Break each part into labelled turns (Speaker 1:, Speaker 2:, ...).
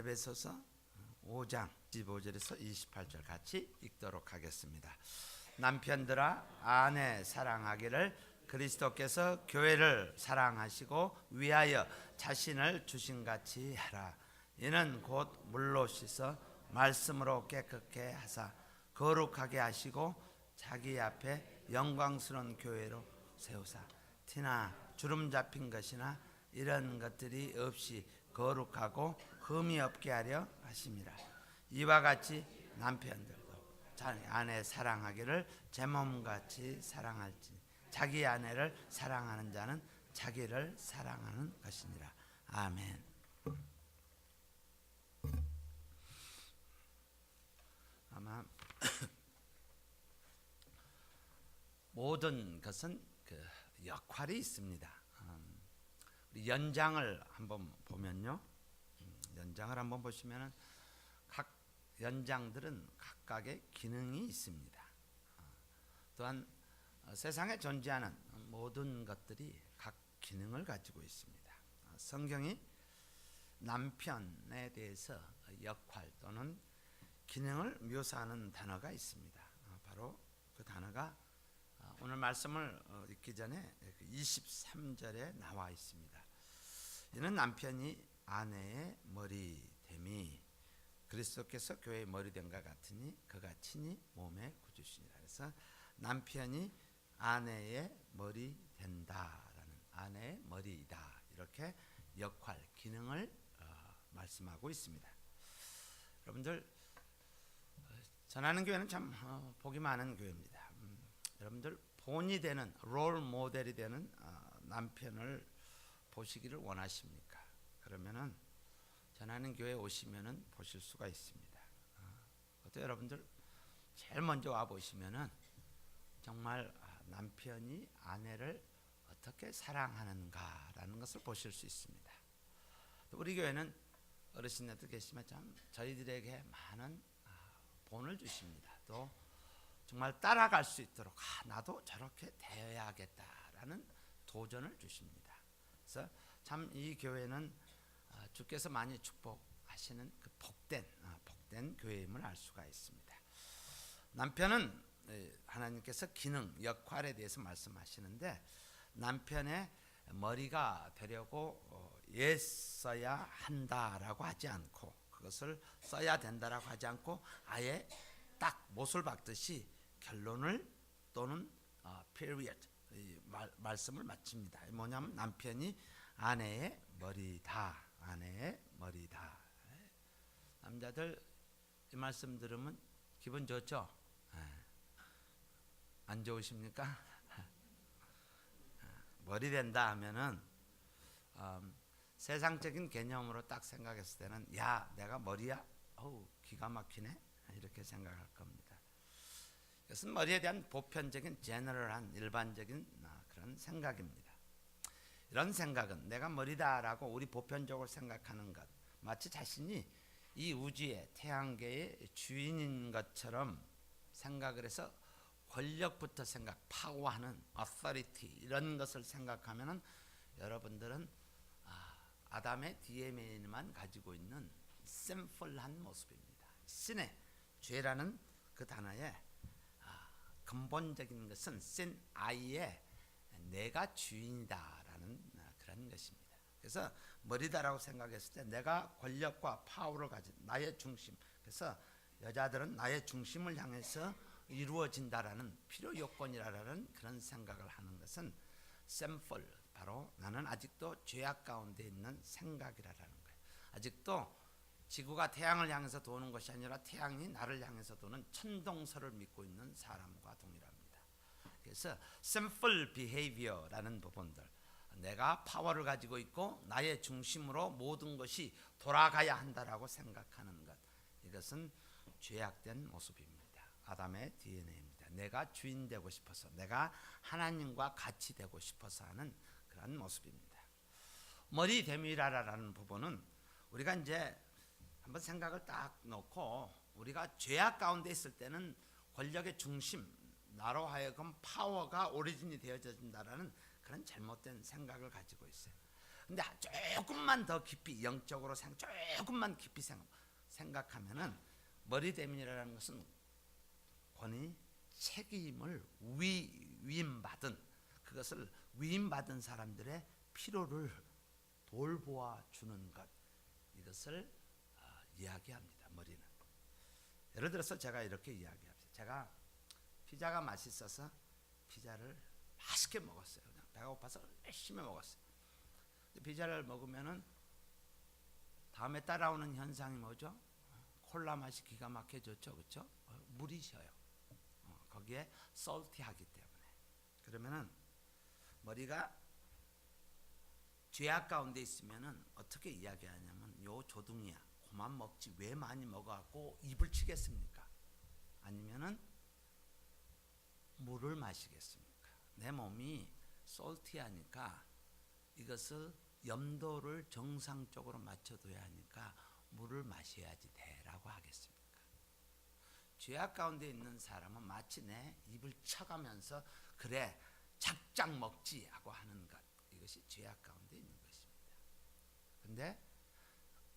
Speaker 1: 에베소서 5장 15절에서 28절 같이 읽도록 하겠습니다. 남편들아 아내 사랑하기를 그리스도께서 교회를 사랑하시고 위하여 자신을 주신같이 하라. 이는 곧 물로 씻어 말씀으로 깨끗게 하사 거룩하게 하시고 자기 앞에 영광스러운 교회로 세우사 티나 주름 잡힌 것이나 이런 것들이 없이 거룩하고 흠이 없게 하려 하심이라. 이와 같이 남편들도 자기 아내 사랑하기를 제 몸같이 사랑할지 자기 아내를 사랑하는 자는 자기를 사랑하는 것이니라. 아멘. 아마 모든 것은 그 역할이 있습니다. 우리 연장을 한번 보면요, 연장을 한번 보시면은 각 연장들은 각각의 기능이 있습니다. 또한 세상에 존재하는 모든 것들이 각 기능을 가지고 있습니다. 성경이 남편에 대해서 역할 또는 기능을 묘사하는 단어가 있습니다. 바로 그 단어가 오늘 말씀을 읽기 전에 23절에 나와 있습니다. 이는 남편이 아내의 머리됨이 그리스도께서 교회의 머리됨과 같으니 그가 친히 몸의 구주시니라. 그래서 남편이 아내의 머리 된다라는, 아내의 머리이다, 이렇게 역할, 기능을 말씀하고 있습니다. 여러분들, 전하는 교회는 참 복이 많은 교회입니다. 여러분들 본이 되는, 롤 모델이 되는 남편을 보시기를 원하십니까? 그러면은 전하는 교회에 오시면은 보실 수가 있습니다. 또 여러분들 제일 먼저 와 보시면은 정말 남편이 아내를 어떻게 사랑하는가라는 것을 보실 수 있습니다. 또 우리 교회는 어르신들도 계시지만 참 저희들에게 많은 본을 주십니다. 또 정말 따라갈 수 있도록 나도 저렇게 되어야겠다라는 도전을 주십니다. 그래서 참 이 교회는 주께서 많이 축복하시는 그 복된 교회임을 알 수가 있습니다. 남편은 하나님께서 기능, 역할에 대해서 말씀하시는데 남편의 머리가 되려고 애써야 한다라고 하지 않고, 그것을 써야 된다라고 하지 않고 아예 딱 못을 박듯이 결론을 또는 period, 말씀을 마칩니다. 뭐냐면 남편이 아내의 머리다, 아내의 머리다. 남자들 이 말씀 들으면 기분 좋죠? 안 좋으십니까? 머리 된다 하면은 세상적인 개념으로 딱 생각했을 때는 야, 내가 머리야? 어우, 기가 막히네? 이렇게 생각할 겁니다. 이것은 머리에 대한 보편적인 제너럴한 일반적인 그런 생각입니다. 이런 생각은 내가 머리다라고 우리 보편적으로 생각하는 것, 마치 자신이 이 우주의 태양계의 주인인 것처럼 생각을 해서 권력부터 파워하는 authority, 이런 것을 생각하면은 여러분들은 아담의 DNA만 가지고 있는 sinful한 모습입니다. 신의 죄라는 그 단어의 근본적인 것은 sin, I의 내가 주인이다라는 그런 것입니다. 그래서 머리다라고 생각했을 때 내가 권력과 파워를 가진 나의 중심, 그래서 여자들은 나의 중심을 향해서 이루어진다라는 필요 요건이라는 그런 생각을 하는 것은 sinful, 바로 나는 아직도 죄악 가운데 있는 생각이라는 거예요. 아직도 지구가 태양을 향해서 도는 것이 아니라 태양이 나를 향해서 도는 천동설을 믿고 있는 사람과 동일합니다. 그래서 sinful behavior라는 부분들, 내가 파워를 가지고 있고 나의 중심으로 모든 것이 돌아가야 한다라고 생각하는 것, 이것은 죄악된 모습입니다. 아담의 DNA입니다. 내가 주인 되고 싶어서, 내가 하나님과 같이 되고 싶어서 하는 그런 모습입니다. 머리됨이라는 부분은 우리가 이제 한번 생각을 딱 놓고, 우리가 죄악 가운데 있을 때는 권력의 중심, 나로 하여금 파워가 오리진이 되어진다라는 그런 잘못된 생각을 가지고 있어요. 근데 조금만 더 깊이 영적으로 조금만 깊이 생각하면은 머리대민이라는 것은 권위, 책임을 위임받은, 그것을 위임받은 사람들의 필요를 돌보아 주는 것, 이것을 이야기합니다. 머리는. 예를 들어서 제가 이렇게 이야기합니다. 제가 피자가 맛있어서 피자를 맛있게 먹었어요. 그냥 배가 고파서 열심히 먹었어요. 피자를 먹으면은 다음에 따라오는 현상이 뭐죠? 콜라 맛이 기가 막혀졌죠, 그렇죠? 물이 셔요. 거기에 salty하기 때문에. 그러면은 머리가 죄악 가운데 있으면은 어떻게 이야기하냐면, 요 조둥이야, 그만 먹지 왜 많이 먹어갖고 입을 치겠습니까? 아니면은 물을 마시겠습니까? 내 몸이 salty하니까 이것을 염도를 정상적으로 맞춰둬야 하니까 물을 마셔야지 돼라고 하겠습니까? 죄악 가운데 있는 사람은 마치 내 입을 쳐가면서 그래 작작 먹지 하고 하는 것, 이것이 죄악 가운데 있는 것입니다. 근데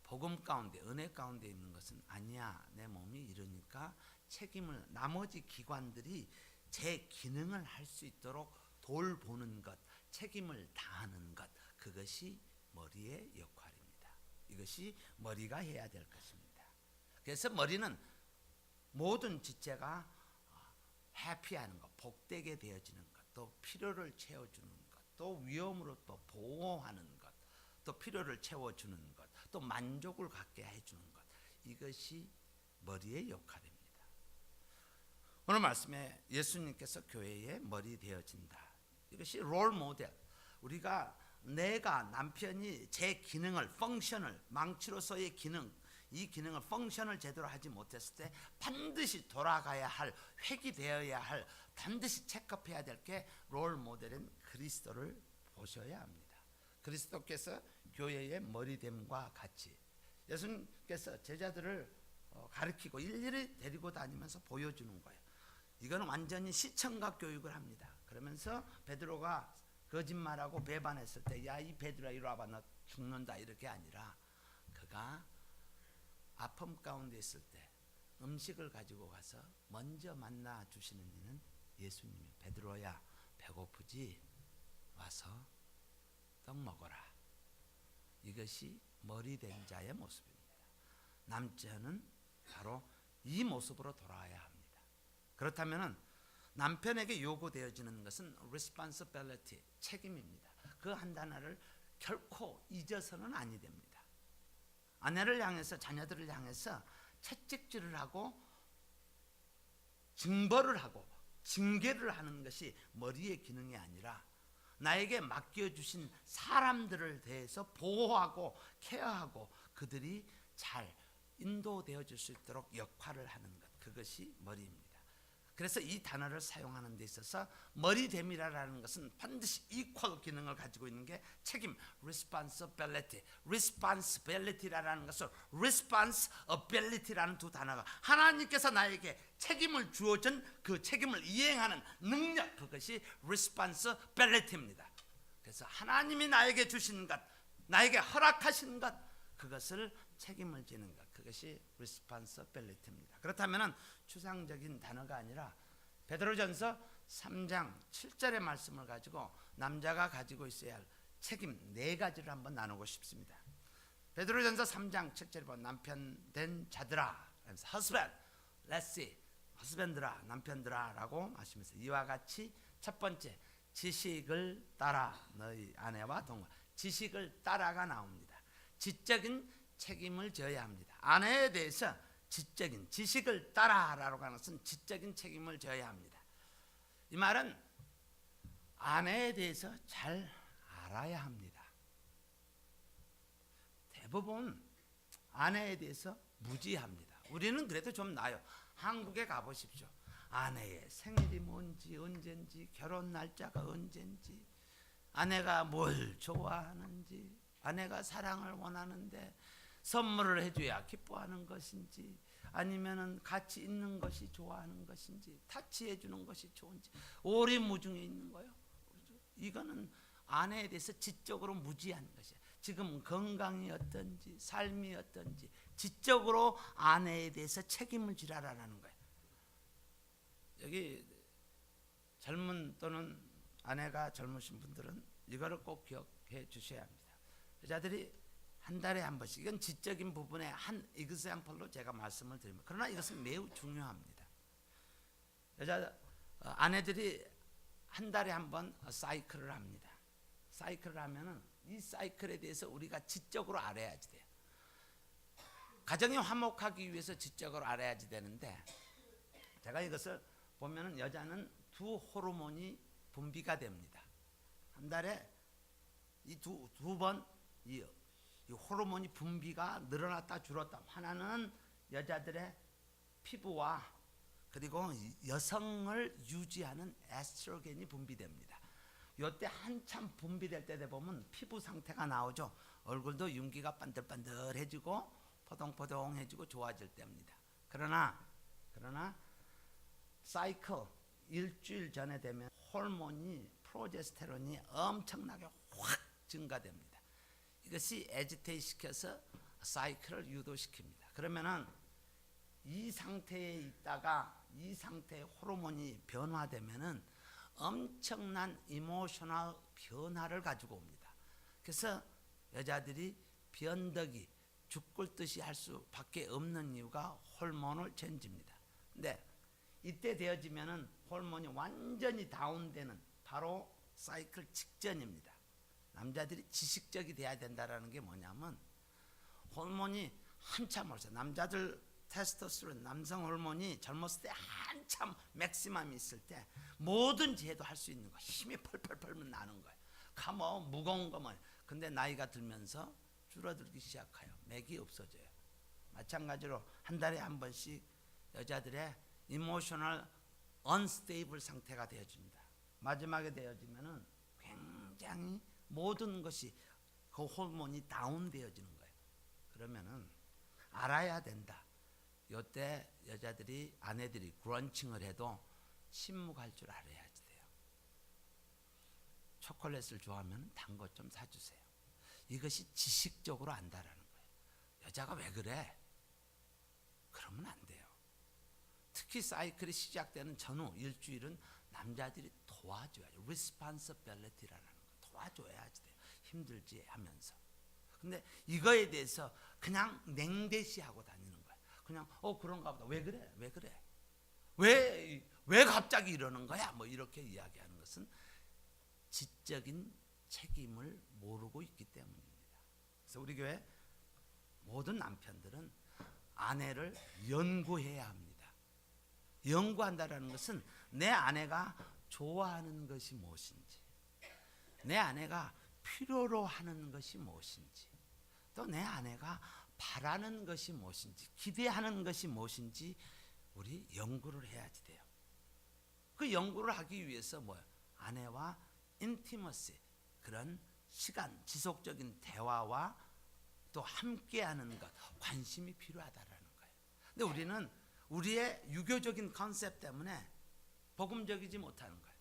Speaker 1: 복음 가운데, 은혜 가운데 있는 것은 아니야, 내 몸이 이러니까 책임을, 나머지 기관들이 제 기능을 할 수 있도록 돌보는 것, 책임을 다하는 것, 그것이 머리의 역할입니다. 이것이 머리가 해야 될 것입니다. 그래서 머리는 모든 지체가 해피하는 것, 복되게 되어지는 것, 또 필요를 채워주는 것, 또 위험으로부터 보호하는 것, 또 필요를 채워주는 것, 또 만족을 갖게 해주는 것, 이것이 머리의 역할입니다. 오늘 말씀에 예수님께서 교회의 머리 되어진다, 이것이 롤 모델. 우리가, 내가, 남편이 제 기능을, 펑션을, 망치로서의 기능, 이 기능을, 펑션을 제대로 하지 못했을 때 반드시 돌아가야 할, 회귀되어야 할, 반드시 체크해야 될 게 롤 모델인 그리스도를 보셔야 합니다. 그리스도께서 교회의 머리됨과 같이 예수님께서 제자들을 가르치고 일일이 데리고 다니면서 보여주는 거예요. 이거는 완전히 시청각 교육을 합니다. 그러면서 베드로가 거짓말하고 배반했을 때, 야 이 베드로야 이리 와봐 너 죽는다, 이렇게 아니라 그가 아픔 가운데 있을 때 음식을 가지고 가서 먼저 만나 주시는 이는 예수님이, 베드로야 배고프지? 와서 떡 먹어라. 이것이 머리된 자의 모습입니다. 남자는 바로 이 모습으로 돌아와야 합니다. 그렇다면 남편에게 요구되어지는 것은 responsibility, 책임입니다. 그 한 단어를 결코 잊어서는 아니 됩니다. 아내를 향해서, 자녀들을 향해서 채찍질을 하고 징벌을 하고 징계를 하는 것이 머리의 기능이 아니라, 나에게 맡겨주신 사람들을 대해서 보호하고 케어하고 그들이 잘 인도되어질 수 있도록 역할을 하는 것, 그것이 머리입니다. 그래서 이 단어를 사용하는 데 있어서 머리됨이라는 것은 반드시 이퀄 기능을 가지고 있는 게 책임, responsibility. responsibility라는 것은 responsibility라는 두 단어가, 하나님께서 나에게 책임을 주어준 그 책임을 이행하는 능력, 그것이 responsibility입니다. 그래서 하나님이 나에게 주신 것, 나에게 허락하신 것, 그것을 책임을 지는 것, 그것이 responsibility입니다. 그렇다면 추상적인 단어가 아니라 베드로전서 3장 7절의 말씀을 가지고 남자가 가지고 있어야 할 책임 4가지를 한번 나누고 싶습니다. 베드로전서 3장 7절에 보면 남편 된 자들아, husband, let's see, husband들아, 남편들아 라고 하시면서 이와 같이 첫 번째, 지식을 따라 너희 아내와 동거, 지식을 따라가 나옵니다. 지적인 책임을 져야 합니다. 아내에 대해서 지적인, 지식을 따라라고 하는 것은 지적인 책임을 져야 합니다. 이 말은 아내에 대해서 잘 알아야 합니다. 대부분 아내에 대해서 무지합니다. 우리는 그래도 좀 나아요. 한국에 가보십시오. 아내의 생일이 뭔지, 언젠지, 결혼 날짜가 언젠지, 아내가 뭘 좋아하는지, 아내가 사랑을 원하는데 선물을 해줘야 기뻐하는 것인지, 아니면은 같이 있는 것이 좋아하는 것인지, 타치해 주는 것이 좋은지, 오리무중에 있는 거예요. 이거는 아내에 대해서 지적으로 무지한 것이야. 지금 건강이 어떤지, 삶이 어떤지 지적으로 아내에 대해서 책임을 지라라는 거예요. 여기 젊은 또는 아내가 젊으신 분들은 이거를 꼭 기억해 주셔야 합니다. 여자들이 한 달에 한 번씩, 이건 지적인 부분의 한 example로 제가 말씀을 드립니다. 그러나 이것은 매우 중요합니다. 아내들이 한 달에 한 번 사이클을 합니다. 사이클을 하면은 이 사이클에 대해서 우리가 지적으로 알아야지 돼요. 가정이 화목하기 위해서 지적으로 알아야지 되는데, 제가 이것을 보면은 여자는 두 호르몬이 분비가 됩니다. 한 달에 이 두 번 이 호르몬이 분비가 늘어났다 줄었다. 하나는 여자들의 피부와 그리고 여성을 유지하는 에스트로겐이 분비됩니다. 이때 한참 분비될 때 보면 피부 상태가 나오죠. 얼굴도 윤기가 반들반들해지고 포동포동해지고 좋아질 때입니다. 그러나 사이클 일주일 전에 되면 호르몬이 프로제스테론이 엄청나게 확 증가됩니다. 이것이 에지테이트 시켜서 사이클을 유도시킵니다. 그러면은 이 상태에 있다가 이 상태의 호르몬이 변화되면은 엄청난 이모셔널 변화를 가지고 옵니다. 그래서 여자들이 변덕이 죽을 듯이 할 수밖에 없는 이유가 호르몬을 체인지입니다. 근데 이때 되어지면은 호르몬이 완전히 다운되는 바로 사이클 직전입니다. 남자들이 지식적이 돼야 된다라는 게 뭐냐면, 호르몬이 한참 올서 남자들 테스토스테론 남성 호르몬이 젊었을 때 한참 맥시멈이 있을 때 뭐든지 해도 할 수 있는 거, 힘이 펄펄펄 나는 거예요. 가뭐 무거운 거 뭐. 근데 나이가 들면서 줄어들기 시작해요. 맥이 없어져요. 마찬가지로 한 달에 한 번씩 여자들의 이모셔널 언스테이블 상태가 되어집니다. 마지막에 되어지면은 굉장히 모든 것이 그 호르몬이 다운되어지는 거예요. 그러면은 알아야 된다. 이때 여자들이 아내들이 그런칭을 해도 침묵할 줄 알아야지 돼요. 초콜릿을 좋아하면 단 것 좀 사주세요. 이것이 지식적으로 안다라는 거예요. 여자가 왜 그래? 그러면 안 돼요. 특히 사이클이 시작되는 전후 일주일은 남자들이 도와줘야죠. responsibility라는 거 도와줘야지 돼요. 힘들지 하면서. 근데 이거에 대해서 그냥 냉대시하고 다니는 거예요. 그냥 그런가 보다. 왜 그래? 왜 그래? 왜 갑자기 이러는 거야? 뭐 이렇게 이야기하는 것은 지적인 책임을 모르고 있기 때문입니다. 그래서 우리 교회 모든 남편들은 아내를 연구해야 합니다. 연구한다라는 것은 내 아내가 좋아하는 것이 무엇인지, 내 아내가 필요로 하는 것이 무엇인지, 또 내 아내가 바라는 것이 무엇인지, 기대하는 것이 무엇인지 우리 연구를 해야지 돼요. 그 연구를 하기 위해서 아내와 인티머시, 그런 시간, 지속적인 대화와 또 함께하는 것, 관심이 필요하다라는 거예요. 근데 우리는 우리의 유교적인 컨셉 때문에 복음적이지 못하는 거예요.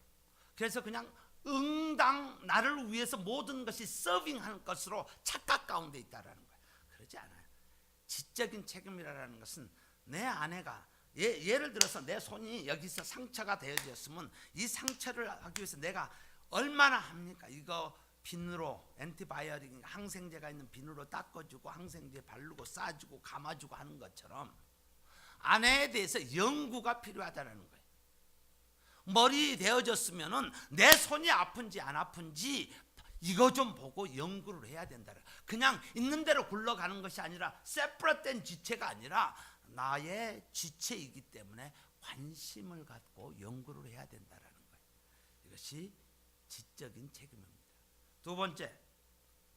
Speaker 1: 그래서 그냥 응당 나를 위해서 모든 것이 서빙하는 것으로 착각 가운데 있다라는 거예요. 그러지 않아요. 지적인 책임이라는 것은 내 아내가 예를 들어서 내 손이 여기서 상처가 되어졌으면 이 상처를 하기 위해서 내가 얼마나 합니까? 이거 비누로 엔티바이오틱 항생제가 있는 비누로 닦아주고 항생제 바르고 싸주고 감아주고 하는 것처럼 아내에 대해서 연구가 필요하다는 거예요. 머리 데워졌으면은 내 손이 아픈지 안 아픈지 이거 좀 보고 연구를 해야 된다. 그냥 있는 대로 굴러가는 것이 아니라 세퍼레트된 지체가 아니라 나의 지체이기 때문에 관심을 갖고 연구를 해야 된다라는 거예요. 이것이 지적인 책임입니다. 두 번째,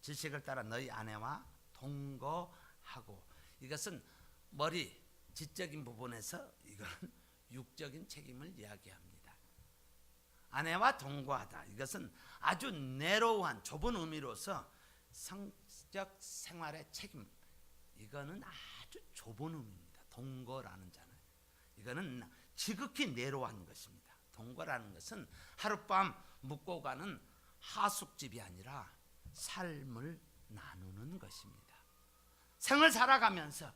Speaker 1: 지식을 따라 너희 아내와 동거하고. 이것은 머리 지적인 부분에서 이거는 육적인 책임을 이야기합니다. 아내와 동거하다. 이것은 아주 내로우한 좁은 의미로서 성적 생활의 책임. 이거는 아주 좁은 의미입니다. 동거라는 자는. 이거는 지극히 내로우한 것입니다. 동거라는 것은 하룻밤 묵고 가는 하숙집이 아니라 삶을 나누는 것입니다. 생을 살아가면서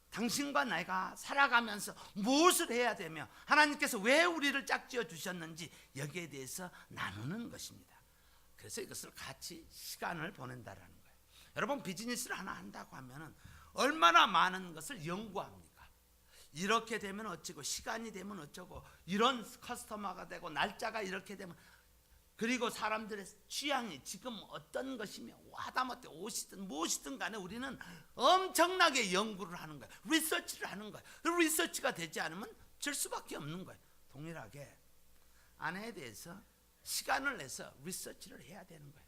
Speaker 1: 당신과 내가 살아가면서 무엇을 해야 되며 하나님께서 왜 우리를 짝지어 주셨는지 여기에 대해서 나누는 것입니다. 그래서 이것을 같이 시간을 보낸다라는 거예요. 여러분, 비즈니스를 하나 한다고 하면 얼마나 많은 것을 연구합니까? 이렇게 되면 어쩌고, 시간이 되면 어쩌고, 이런 커스터머가 되고 날짜가 이렇게 되면, 그리고 사람들의 취향이 지금 어떤 것이며 하다못해 옷이든 무엇이든 간에 우리는 엄청나게 연구를 하는 거예요. 리서치를 하는 거예요. 리서치가 되지 않으면 질 수밖에 없는 거예요. 동일하게 아내에 대해서 시간을 내서 리서치를 해야 되는 거예요.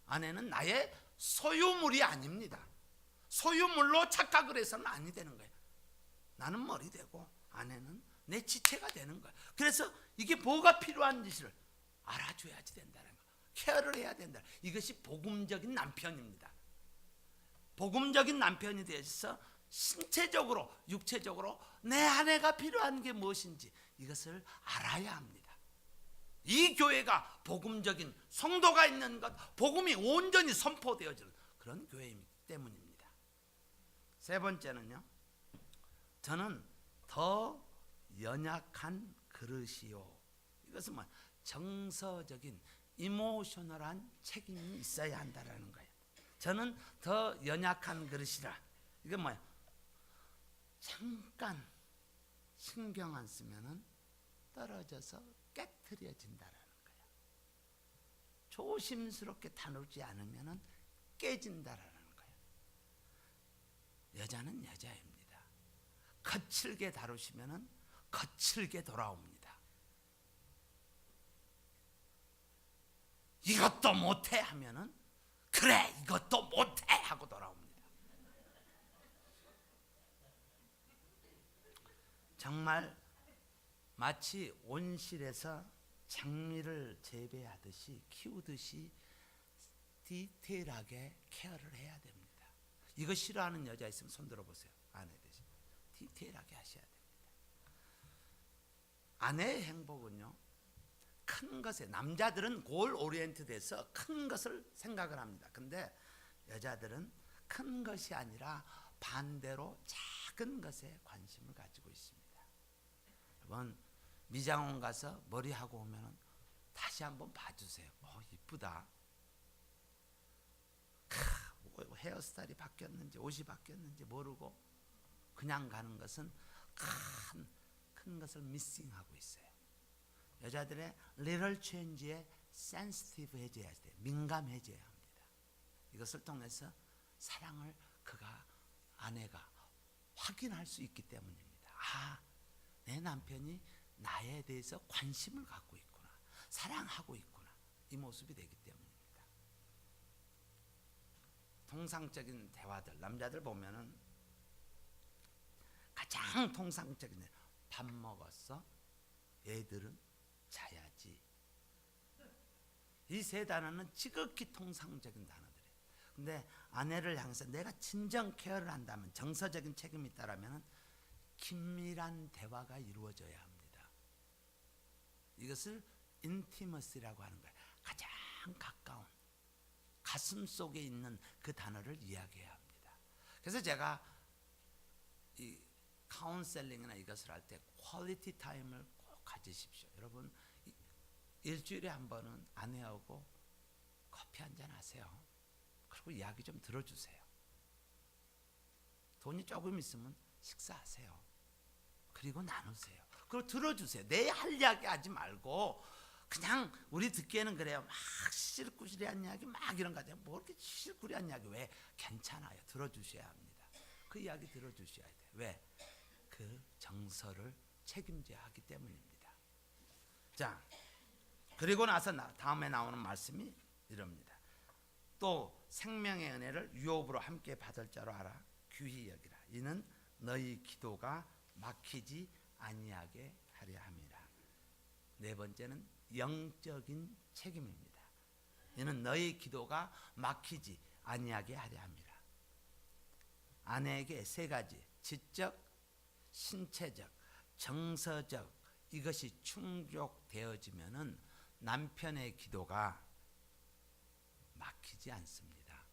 Speaker 1: 아내는 나의 소유물이 아닙니다. 소유물로 착각을 해서는 아니 되는 거예요. 나는 머리 되고 아내는 내 지체가 되는 거예요. 그래서 이게 뭐가 필요한 짓을 알아줘야지 된다는 거, 케어를 해야 된다. 이것이 복음적인 남편입니다. 복음적인 남편이 되어서 신체적으로, 육체적으로 내 아내가 필요한 게 무엇인지 이것을 알아야 합니다. 이 교회가 복음적인 성도가 있는 것, 복음이 온전히 선포되어지는 그런 교회이기 때문입니다. 세 번째는요, 저는 더 연약한 그릇이요. 이것은 뭐 정서적인 이모셔널한 책임이 있어야 한다라는 거예요. 저는 더 연약한 그릇이라. 이게 뭐야? 잠깐 신경 안 쓰면은 떨어져서 깨트려진다라는 거예요. 조심스럽게 다루지 않으면은 깨진다라는 거예요. 여자는 여자입니다. 거칠게 다루시면은 거칠게 돌아옵니다. 이것도 못해 하면은 그래 이것도 못해 하고 돌아옵니다. 정말 마치 온실에서 장미를 재배하듯이 키우듯이 디테일하게 케어를 해야 됩니다. 이거 싫어하는 여자 있으면 손 들어보세요. 아내 대신 디테일하게 하셔야 됩니다. 아내의 행복은요, 큰 것에, 남자들은 골 오리엔트돼서 큰 것을 생각을 합니다. 근데 여자들은 큰 것이 아니라 반대로 작은 것에 관심을 가지고 있습니다. 여러분, 미장원 가서 머리하고 오면 다시 한번 봐주세요. 이쁘다. 헤어스타일이 바뀌었는지 옷이 바뀌었는지 모르고 그냥 가는 것은 큰 것을 미싱하고 있어요. 여자들의 little change에 sensitive 해져야 돼요. 민감해져야 합니다. 이것을 통해서 사랑을 아내가 확인할 수 있기 때문입니다. 내 남편이 나에 대해서 관심을 갖고 있구나, 사랑하고 있구나, 이 모습이 되기 때문입니다. 통상적인 대화들, 남자들 보면은 가장 통상적인, 밥 먹었어? 애들은 자야지. 이 세 단어는 지극히 통상적인 단어들이에요. 근데 아내를 향해서 내가 진정 케어를 한다면, 정서적인 책임이 있다면 긴밀한 대화가 이루어져야 합니다. 이것을 인티머시라고 하는 거예요. 가장 가까운 가슴 속에 있는 그 단어를 이야기해야 합니다. 그래서 제가 이 카운셀링이나 이것을 할 때 퀄리티 타임을 꼭 가지십시오. 여러분, 일주일에 한 번은 아내하고 커피 한잔 하세요. 그리고 이야기 좀 들어주세요. 돈이 조금 있으면 식사하세요. 그리고 나누세요. 그리고 들어주세요. 내 할 이야기 하지 말고 그냥 우리 듣기에는 그래요. 막 시시르꾸시리한 이야기 막 이런 거 하죠. 뭐 이렇게 시시르꾸리한 이야기, 왜? 괜찮아요. 들어주셔야 합니다. 그 이야기 들어주셔야 돼요. 왜? 그 정서를 책임져야 하기 때문입니다. 자, 그리고 나서 다음에 나오는 말씀이 이럽니다. 또 생명의 은혜를 유업으로 함께 받을 자로 알아 귀히 여기라. 이는 너희 기도가 막히지 아니하게 하려 함이라. 네 번째는 영적인 책임입니다. 이는 너희 기도가 막히지 아니하게 하려 함이라. 아내에게 세 가지, 지적, 신체적, 정서적, 이것이 충족되어지면은 남편의 기도가 막히지 않습니다.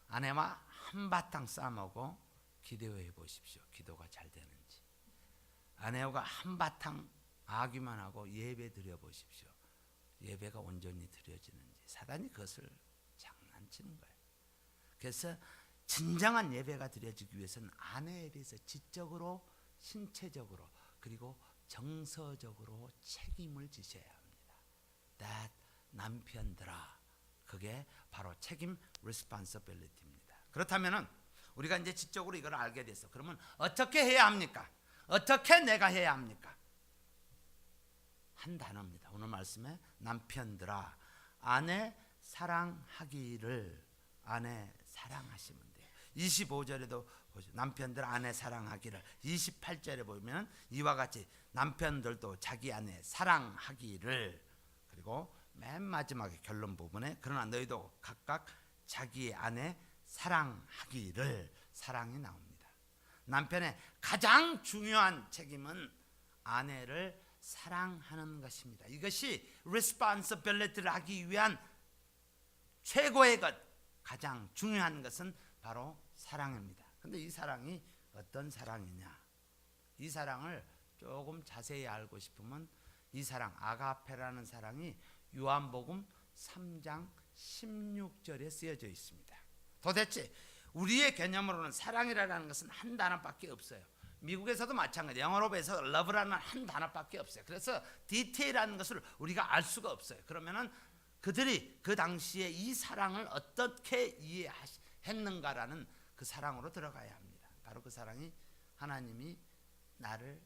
Speaker 1: 아내와 한바탕 싸먹고 기도해 보십시오. 기도가 잘 되는지. 아내와 한바탕 아기만 하고 예배 드려 보십시오. 예배가 온전히 드려지는지. 사단이 그것을 장난치는 거예요. 그래서 진정한 예배가 드려지기 위해서는 아내에 대해서 지적으로, 신체적으로, 그리고 정서적으로 책임을 지셔야 합니다. That 남편들아, 그게 바로 책임, responsibility입니다. 그렇다면은 우리가 이제 지적으로 이걸 알게 됐어. 그러면 어떻게 해야 합니까? 어떻게 내가 해야 합니까? 한 단어입니다. 오늘 말씀에 남편들아, 아내 사랑하기를. 아내 사랑하시면 돼요. 25절에도 남편들 아내 사랑하기를. 28절에 보면 이와 같이 남편들도 자기 아내 사랑하기를. 그리고 맨 마지막에 결론 부분에 그러나 너희도 각각 자기 아내 사랑하기를. 사랑이 나옵니다. 남편의 가장 중요한 책임은 아내를 사랑하는 것입니다. 이것이 responsibility를 하기 위한 최고의 것, 가장 중요한 것은 바로 사랑입니다. 근데 이 사랑이 어떤 사랑이냐? 이 사랑을 조금 자세히 알고 싶으면 이 사랑, 아가페라는 사랑이 요한복음 3장 16절에 쓰여져 있습니다. 도대체 우리의 개념으로는 사랑이라는 것은 한 단어밖에 없어요. 미국에서도 마찬가지예요. 영어로 해서 love라는 한 단어밖에 없어요. 그래서 디테일한 것을 우리가 알 수가 없어요. 그러면은 그들이 그 당시에 이 사랑을 어떻게 이해했는가라는 그 사랑으로 들어가야 합니다. 바로 그 사랑이 하나님이 나를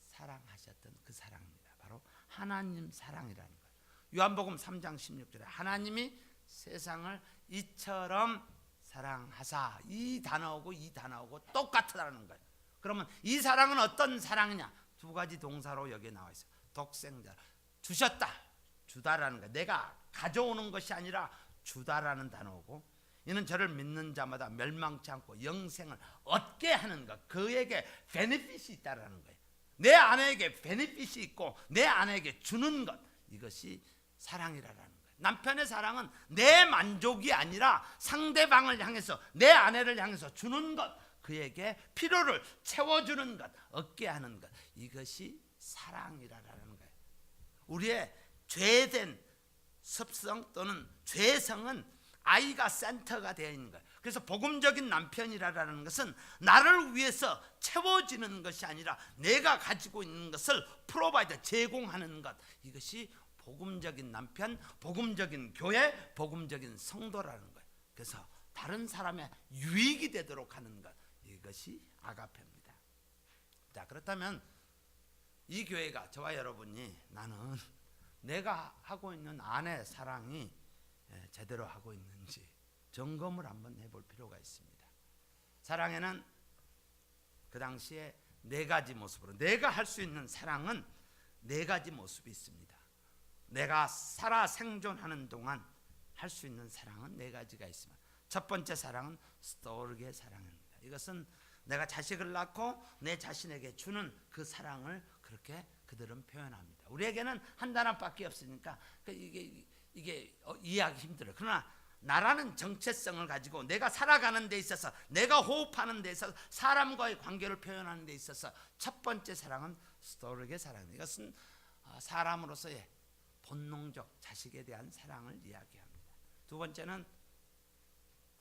Speaker 1: 사랑하셨던 그 사랑입니다. 바로 하나님 사랑이라는 거예요. 요한복음 3장 16절에 하나님이 세상을 이처럼 사랑하사, 이 단어하고 이 단어하고 똑같다는 거예요. 그러면 이 사랑은 어떤 사랑이냐? 두 가지 동사로 여기에 나와 있어요. 독생자, 주셨다, 주다라는 거. 내가 가져오는 것이 아니라 주다라는 단어고, 이는 저를 믿는 자마다 멸망치 않고 영생을 얻게 하는 것. 그에게 베네핏이 있다라는 거예요. 내 아내에게 베네핏이 있고 내 아내에게 주는 것. 이것이 사랑이라는 거예요. 남편의 사랑은 내 만족이 아니라 상대방을 향해서, 내 아내를 향해서 주는 것. 그에게 필요를 채워주는 것, 얻게 하는 것. 이것이 사랑이라는 거예요. 우리의 죄된 습성 또는 죄성은 아이가 센터가 되어 있는 거예요. 그래서 복음적인 남편이라는 것은 나를 위해서 채워지는 것이 아니라 내가 가지고 있는 것을 프로바이드, 제공하는 것. 이것이 복음적인 남편, 복음적인 교회, 복음적인 성도라는 거예요. 그래서 다른 사람의 유익이 되도록 하는 것. 이것이 아가페입니다. 자, 그렇다면 이 교회가, 저와 여러분이, 나는 내가 하고 있는 아내 사랑이 제대로 하고 있는지 점검을 한번 해볼 필요가 있습니다. 사랑에는 그 당시에 네 가지 모습으로, 내가 할 수 있는 사랑은 네 가지 모습이 있습니다. 내가 살아 생존하는 동안 할 수 있는 사랑은 네 가지가 있습니다. 첫 번째 사랑은 스토르게 사랑입니다. 이것은 내가 자식을 낳고 내 자신에게 주는 그 사랑을 그렇게 그들은 표현합니다. 우리에게는 한 단어밖에 없으니까 이게 이해하기 힘들어요. 그러나 나라는 정체성을 가지고 내가 살아가는 데 있어서, 내가 호흡하는 데 있어서, 사람과의 관계를 표현하는 데 있어서 첫 번째 사랑은 스토르게 사랑입니다. 이것은 사람으로서의 본능적 자식에 대한 사랑을 이야기합니다. 두 번째는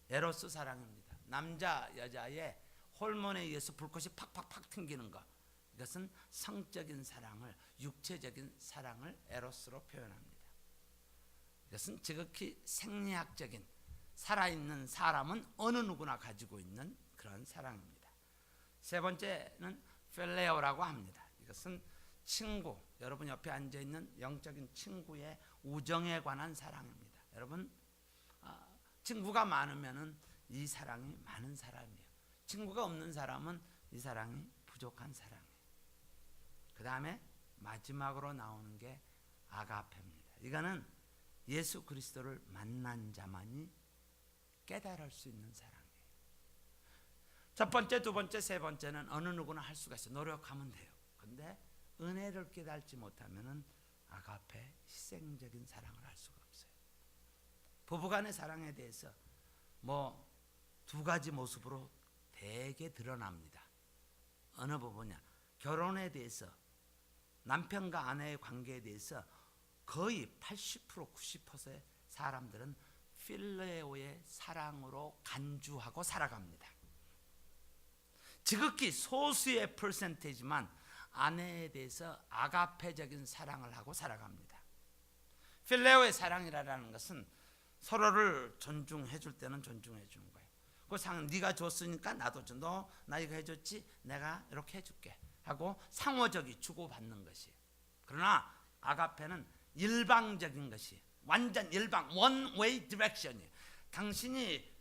Speaker 1: 에로스 사랑입니다. 남자 여자의 호르몬에 의해서 불꽃이 팍팍팍 튕기는 것. 이것은 성적인 사랑을, 육체적인 사랑을 에로스로 표현합니다. 이것은 지극히 생리학적인, 살아있는 사람은 어느 누구나 가지고 있는 그런 사랑입니다. 세 번째는 필레오라고 합니다. 이것은 친구, 여러분 옆에 앉아있는 영적인 친구의 우정에 관한 사랑입니다. 여러분, 친구가 많으면 이 사랑이 많은 사람이에요. 친구가 없는 사람은 이 사랑이 부족한 사랑이에요. 그 다음에 마지막으로 나오는 게 아가페입니다. 이거는 예수 그리스도를 만난 자만이 깨달을 수 있는 사랑이에요. 첫 번째, 두 번째, 세 번째는 어느 누구나 할 수가 있어요. 노력하면 돼요. 근데 은혜를 깨달지 못하면 아가페, 희생적인 사랑을 할 수가 없어요. 부부간의 사랑에 대해서 뭐 두 가지 모습으로 대개 드러납니다. 어느 부분이냐? 결혼에 대해서, 남편과 아내의 관계에 대해서 거의 80% 90%의 사람들은 필레오의 사랑으로 간주하고 살아갑니다. 지극히 소수의 퍼센테이지만 아내에 대해서 아가페적인 사랑을 하고 살아갑니다. 필레오의 사랑이라는 것은 서로를 존중해 줄 때는 존중해 주는 거예요. 그 상 네가 줬으니까 나도 줘. 너 나 이거 해줬지? 내가 이렇게 해줄게 하고 상호적이 주고받는 것이에요. 그러나 아가페는 일방적인 것이, 완전 일방, one way direction이에요. 당신이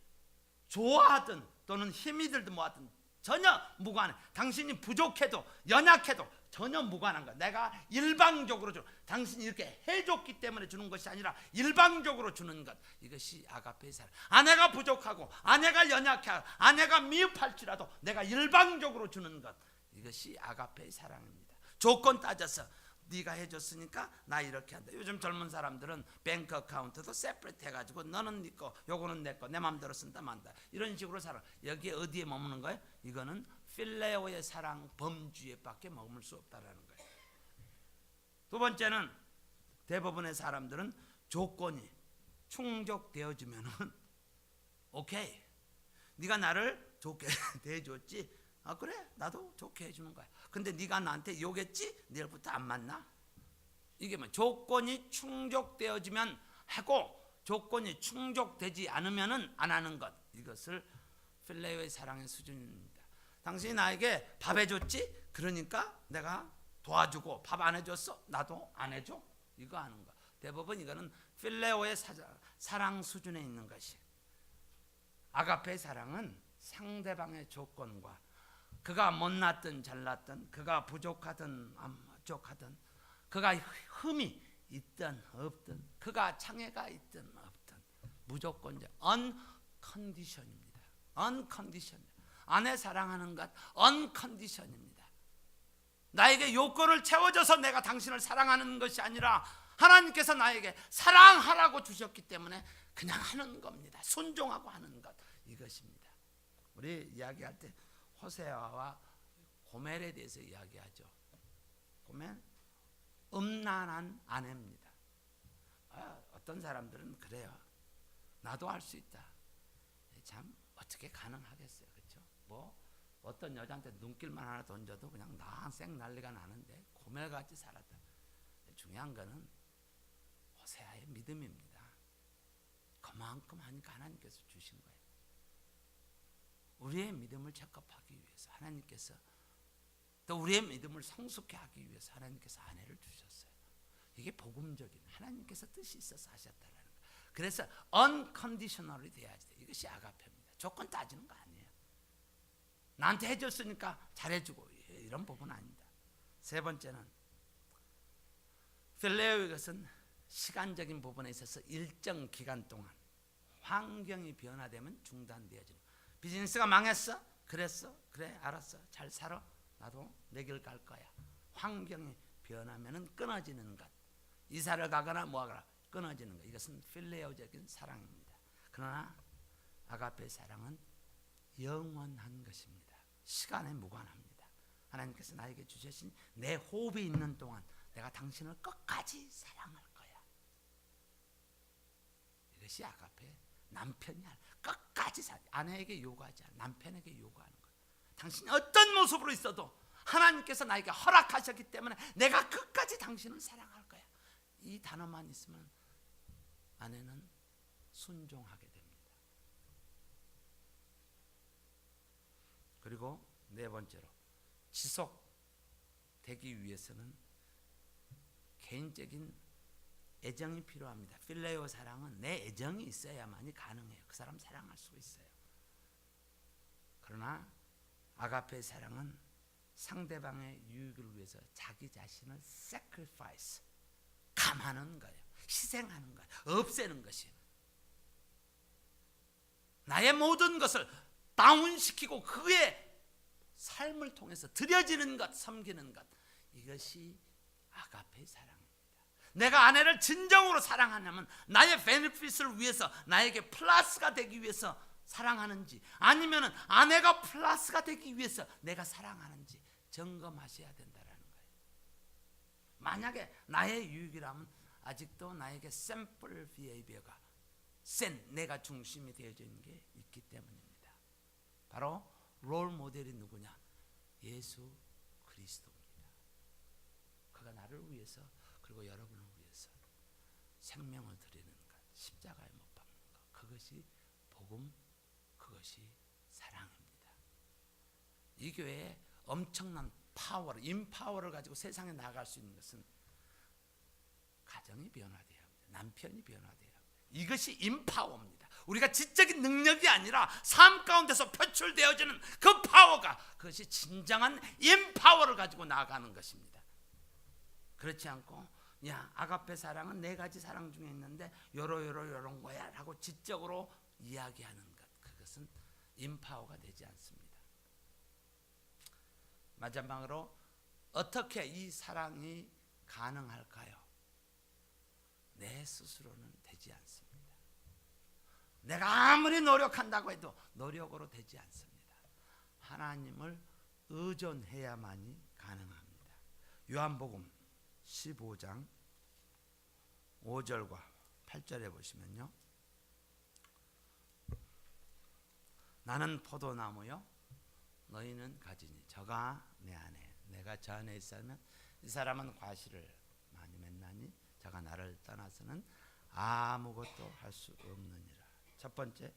Speaker 1: 좋아하든 또는 힘이 들든 뭐하든 전혀 무관해. 당신이 부족해도 연약해도 전혀 무관한 거야. 내가 일방적으로 줘. 당신이 이렇게 해줬기 때문에 주는 것이 아니라 일방적으로 주는 것. 이것이 아가페의 사랑. 아내가 부족하고 아내가 연약하고 아내가 미흡할지라도 내가 일방적으로 주는 것. 이것이 아가페의 사랑입니다. 조건 따져서 네가 해줬으니까 나 이렇게 한다. 요즘 젊은 사람들은 뱅크 어카운트도 세퍼레이트 해가지고 너는 네 거, 요거는 내 거, 내 마음대로 쓴다 만다. 이런 식으로 살아. 여기에 어디에 머무는 거예요? 이거는 필레오의 사랑 범주에밖에 머물 수 없다라는 거예요. 두 번째는 대부분의 사람들은 조건이 충족되어지면은 오케이. 네가 나를 좋게 대해줬지. 아 그래 나도 좋게 해주는 거야. 근데 네가 나한테 욕했지? 내일부터 안 만나. 이게 뭐 조건이 충족되어지면 하고 조건이 충족되지 않으면은 안 하는 것. 이것을 필레오의 사랑의 수준입니다. 당신이 나에게 밥 해줬지? 그러니까 내가 도와주고 밥 안 해줬어? 나도 안 해줘? 이거 하는 거. 대부분 이거는 필레오의 사랑 수준에 있는 것이. 아가페의 사랑은 상대방의 조건과 그가 못났든 잘났든 그가 부족하든 안 부족하든 그가 흠이 있든 없든 그가 장애가 있든 없든 무조건 uncondition입니다. uncondition. 아내 사랑하는 것 uncondition입니다. 나에게 요건을 채워줘서 내가 당신을 사랑하는 것이 아니라 하나님께서 나에게 사랑하라고 주셨기 때문에 그냥 하는 겁니다. 순종하고 하는 것. 이것입니다. 우리 이야기할 때 호세아와 고멜에 대해서 이야기하죠. 고멜 음란한 아내입니다. 어떤 사람들은 그래요. 나도 할 수 있다. 참 어떻게 가능하겠어요, 그렇죠? 뭐 어떤 여자한테 눈길만 하나 던져도 그냥 생 난리가 나는데 고멜같이 살았다. 중요한 거는 호세아의 믿음입니다. 그만큼 하니까 하나님께서 주신 거예요. 우리의 믿음을 체크하기 위해서 하나님께서 또 우리의 믿음을 성숙케 하기 위해서 하나님께서 아내를 주셨어요. 이게 복음적인 하나님께서 뜻이 있어서 하셨다라는 거예요. 그래서 unconditionally 돼야지 돼. 이것이 아가페입니다. 조건 따지는 거 아니에요. 나한테 해줬으니까 잘해주고 이런 부분 아닙니다. 세 번째는 필레오의 것은 시간적인 부분에 있어서 일정 기간 동안 환경이 변화되면 중단되어지는 거예요. 비즈니스가 망했어? 그랬어? 그래 알았어 잘 살아. 나도 내 길 갈 거야. 환경이 변하면 끊어지는 것. 이사를 가거나 뭐하거나 끊어지는 것. 이것은 필레오적인 사랑입니다. 그러나 아가페의 사랑은 영원한 것입니다. 시간에 무관합니다. 하나님께서 나에게 주신 내 호흡이 있는 동안 내가 당신을 끝까지 사랑할 거야. 이것이 아가페. 남편이 끝까지 아내에게 요구하지 않아. 남편에게 요구하는 거야. 당신이 어떤 모습으로 있어도 하나님께서 나에게 허락하셨기 때문에 내가 끝까지 당신을 사랑할 거야. 이 단어만 있으면 아내는 순종하게 됩니다. 그리고 네 번째로 지속되기 위해서는 개인적인 애정이 필요합니다. 필레오 사랑은 내 애정이 있어야만이 가능해요. 그 사람 사랑할 수 있어요. 그러나 아가페의 사랑은 상대방의 유익을 위해서 자기 자신을 sacrifice, 감하는 거예요. 희생하는 거예요. 없애는 것이에요. 나의 모든 것을 다운시키고 그의 삶을 통해서 드려지는 것, 섬기는 것. 이것이 아가페의 사랑입니다. 내가 아내를 진정으로 사랑하냐면 나의 베네핏을 위해서, 나에게 플러스가 되기 위해서 사랑하는지, 아니면 아내가 플러스가 되기 위해서 내가 사랑하는지 점검하셔야 된다는 거예요. 만약에 나의 유익이라면 아직도 나에게 샘플 비헤이비어가 내가 중심이 되어져 있는 게 있기 때문입니다. 바로 롤 모델이 누구냐? 예수 그리스도입니다. 그가 나를 위해서, 그리고 여러분을 위해서 생명을 드리는 것, 십자가에 못 박는 것, 그것이 복음, 그것이 사랑입니다. 이 교회에 엄청난 파워를, 인파워를 가지고 세상에 나아갈 수 있는 것은 가정이 변화돼야 합니다. 남편이 변화돼야 합니다. 이것이 인파워입니다. 우리가 지적인 능력이 아니라 삶 가운데서 표출되어지는 그 파워가, 그것이 진정한 인파워를 가지고 나아가는 것입니다. 그렇지 않고 야, 아가페 사랑은 네 가지 사랑 중에 있는데 요런 거야 라고 지적으로 이야기하는 것, 그것은 인파워가 되지 않습니다. 마지막으로 어떻게 이 사랑이 가능할까요? 내 스스로는 되지 않습니다. 내가 아무리 노력한다고 해도 노력으로 되지 않습니다. 하나님을 의존해야만이 가능합니다. 요한복음 15장 5절과 8절에 보시면요, 나는 포도나무요 너희는 가지니 저가 내 안에 내가 저 안에 있으면 이 사람은 과실을 많이 맺나니 저가 나를 떠나서는 아무것도 할 수 없느니라. 첫 번째,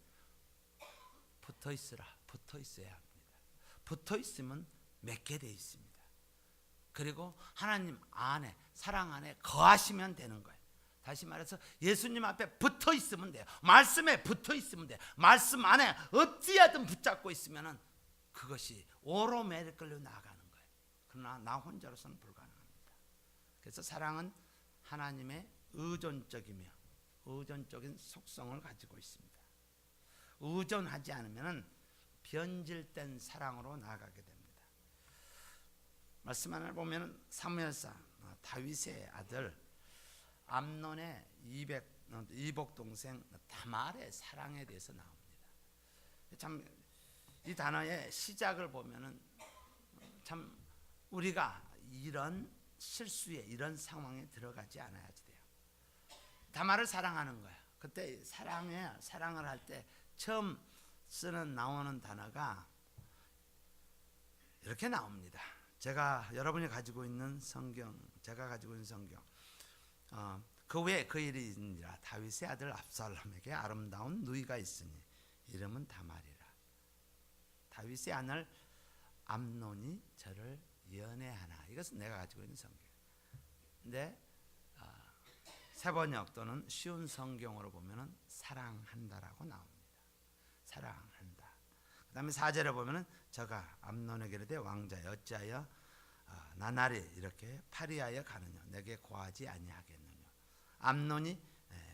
Speaker 1: 붙어 있으라. 붙어 있어야 합니다. 붙어 있으면 맺게 돼 있습니다. 그리고 하나님 안에, 사랑 안에 거하시면 되는 거예요. 다시 말해서 예수님 앞에 붙어 있으면 돼요. 말씀에 붙어 있으면 돼요. 말씀 안에 어찌하든 붙잡고 있으면 그것이 오로매를 끌려 나가는 거예요. 그러나 나 혼자로서는 불가능합니다. 그래서 사랑은 하나님의 의존적이며 의존적인 속성을 가지고 있습니다. 의존하지 않으면 변질된 사랑으로 나아가게 됩니다. 말씀 하나를 보면 사무엘상 다윗의 아들 암논의 이복 동생 다말의 사랑에 대해서 나옵니다. 참 이 단어의 시작을 보면은 참 우리가 이런 실수에, 이런 상황에 들어가지 않아야지 돼요. 다말을 사랑하는 거야. 그때 사랑을 할 때 처음 나오는 단어가 이렇게 나옵니다. 여러분이 가지고 있는 성경, 제가 가지고 있는 성경, 그 외에 그 일이 있느니라. 다윗의 아들 압살롬에게 아름다운 누이가 있으니 이름은 다말이라. 다윗의 아들 암논이 저를 연애하나. 이것은 내가 가지고 있는 성경. 근데 세번역 또는 쉬운 성경으로 보면은 사랑한다라고 나옵니다. 사랑한다. 그 다음에 4절에 보면은 저가 암논에게 이르되 왕자여 어찌하여 나날이 이렇게 파리하여 가느냐. 내게 고하지 아니하겠느냐. 암논이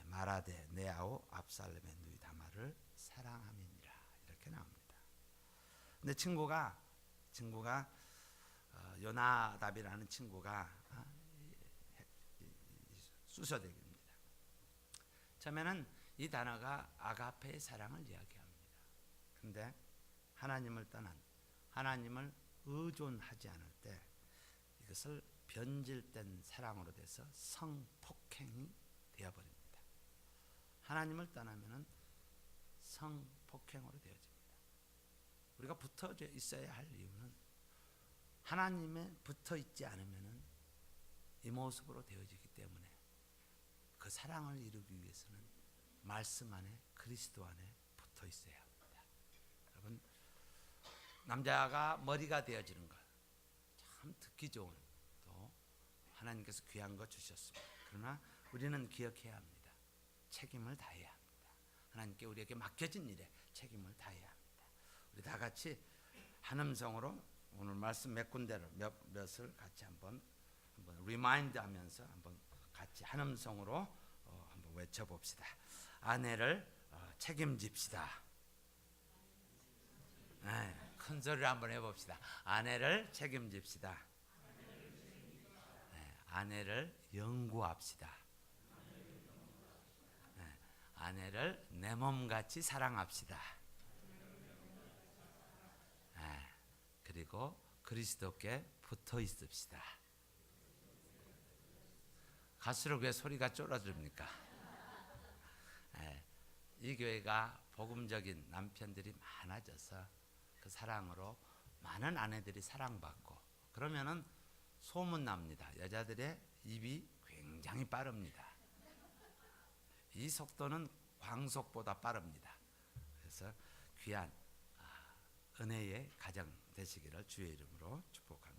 Speaker 1: 말하되 내 아우 압살롬의 누이 다말을 사랑함이니라. 이렇게 나옵니다. 근데 친구가 요나답이라는 친구가 수서대기입니다. 처음에는 이 단어가 아가페의 사랑을 이야기합니다. 근데 하나님을 떠난, 하나님을 의존하지 않을 때 이것을 변질된 사랑으로 돼서 성폭행이 되어버립니다. 하나님을 떠나면은 성폭행으로 되어집니다. 우리가 붙어 있어야 할 이유는 하나님에 붙어 있지 않으면은 이 모습으로 되어지기 때문에 그 사랑을 이루기 위해서는 말씀 안에, 그리스도 안에 붙어 있어야 합니다. 여러분, 남자가 머리가 되어지는 것 참 듣기 좋은, 또 하나님께서 귀한 거 주셨습니다. 그러나 우리는 기억해야 합니다. 책임을 다해야 합니다. 하나님께 우리에게 맡겨진 일에 책임을 다해야 합니다. 우리 다 같이 한 음성으로 오늘 말씀 몇 군데를 몇을 같이 한번 리마인드 하면서 한번 같이 한 음성으로 한번 외쳐봅시다. 아내를 책임집시다. 네, 큰 소리로 한번 해봅시다. 아내를 책임집시다. 네, 아내를 영구합시다. 네, 아내를 내 몸같이 사랑합시다. 네, 그리고 그리스도께 붙어 있읍시다. 갈수록 왜 소리가 쫄아듭니까? 네, 이 교회가 복음적인 남편들이 많아져서 그 사랑으로 많은 아내들이 사랑받고 그러면은 소문납니다. 여자들의 입이 굉장히 빠릅니다. 이 속도는 광속보다 빠릅니다. 그래서 귀한 은혜의 가정 되시기를 주의 이름으로 축복합니다.